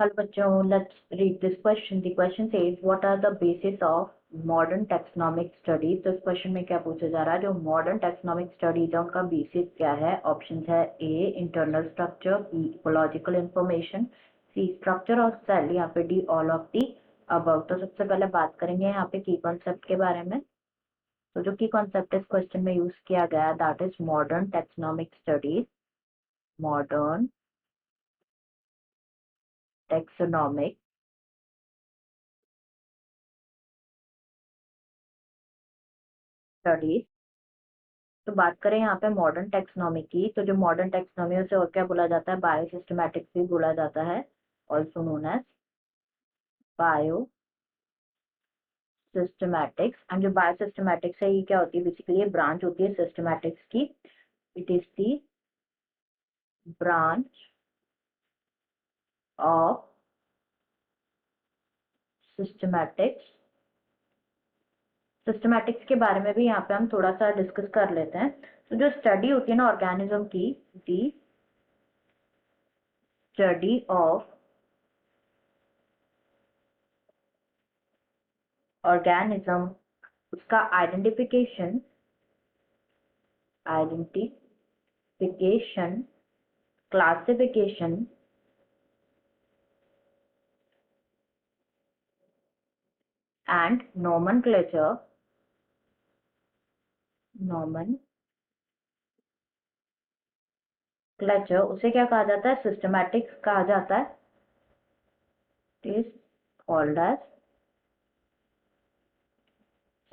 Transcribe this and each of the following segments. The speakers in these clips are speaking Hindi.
Hello bachcho, let's read this question. The question says, what are the basis of modern taxonomic studies? तो इस क्वेश्चन में क्या पूछा जा रहा है, जो मॉडर्न टैक्सोनॉमिक स्टडीज है उनका बेसिस क्या है? ऑप्शंस है A internal structure, B ecological information, C structure of cell, यहाँ पे D all of the above. तो सबसे पहले बात करेंगे यहाँ पे की कॉन्सेप्ट के बारे में। तो जो की कॉन्सेप्ट इस क्वेश्चन में यूज किया गया that is modern taxonomic studies. Modern taxonomic studies. तो बात करें यहाँ पे मॉडर्न टैक्सोनॉमी की, तो जो मॉडर्न टैक्सोनॉमी उसे और क्या बोला जाता है? बायोसिस्टमैटिक्स भी बोला जाता है, also known as biosystematics. And जो बायोसिस्टमैटिक्स है ये क्या होती है? बेसिकली ये ब्रांच होती है सिस्टमैटिक्स की। It is the branch of systematics. Systematics के बारे में भी यहाँ पे हम थोड़ा सा डिस्कस कर लेते हैं। तो जो स्टडी होती है ना ऑर्गेनिज्म की, दी स्टडी ऑफ ऑर्गेनिज्म, उसका आइडेंटिफिकेशन classification and nomenclature उसे क्या कहा जाता है? सिस्टमैटिक्स कहा जाता है। Is called as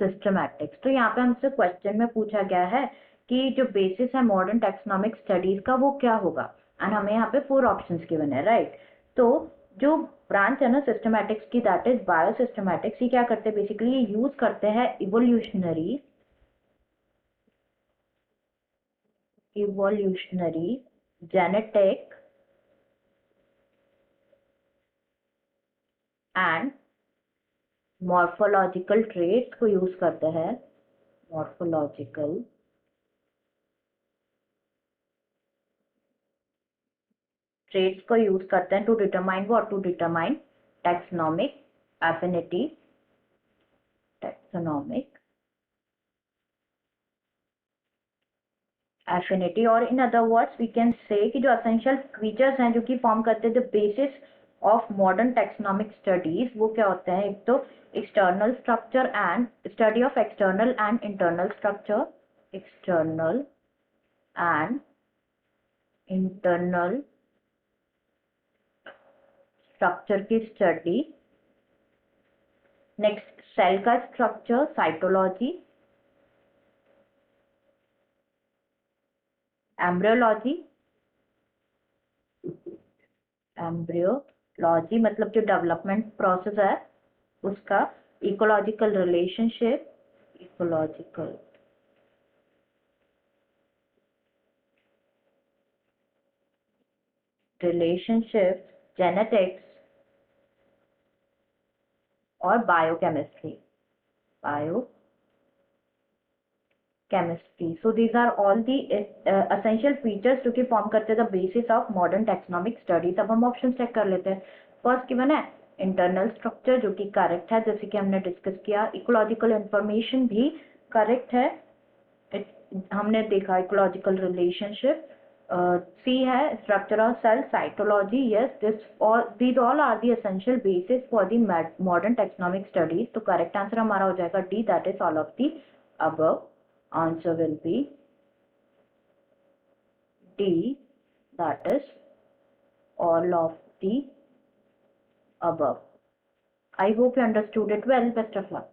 systematics. तो यहाँ पे हमसे क्वेश्चन में पूछा गया है कि जो बेसिस है मॉडर्न टैक्सोनॉमिक स्टडीज का वो क्या होगा, एंड हमें यहाँ पे 4 ऑप्शंस गिवन है, राइट। तो जो ब्रांच है ना सिस्टमैटिक्स की दैट इज बायो सिस्टमैटिक्स, ये क्या करते हैं? बेसिकली ये यूज करते हैं evolutionary genetic and morphological traits को यूज करते हैं। मॉर्फोलॉजिकल ट्रेट्स को यूज करते हैं to determine what? To determine taxonomic affinity. Taxonomic affinity, और in other words we can say कि जो एसेंशियल फीचर्स हैं जो कि फॉर्म करते हैं the basis of modern taxonomic studies, वो क्या होते हैं? एक तो external structure and study of external and internal structure, external and internal structure की स्टडी। नेक्स्ट सेल का स्ट्रक्चर, साइटोलॉजी, एम्ब्रियोलॉजी। एम्ब्रियोलॉजी मतलब जो डेवलपमेंट प्रोसेस है उसका। Ecological relationship, ecological relationship, genetics और biochemistry. Biochemistry, so these are all the essential features जो कि फॉर्म करते हैं the basis of modern taxonomic studies. अब हम ऑप्शन चेक कर लेते हैं। फर्स्ट गिवन है इंटरनल स्ट्रक्चर, जो कि करेक्ट है जैसे कि हमने डिस्कस किया। इकोलॉजिकल इंफॉर्मेशन भी करेक्ट है, हमने देखा इकोलॉजिकल रिलेशनशिप। सी है structure of cell, cytology, yes these all are the essential basis for the modern taxonomic studies। तो करेक्ट आंसर हमारा हो जाएगा D, that is all of the above। Answer will be D, that is all of the above। I hope you understood it well. Best of luck.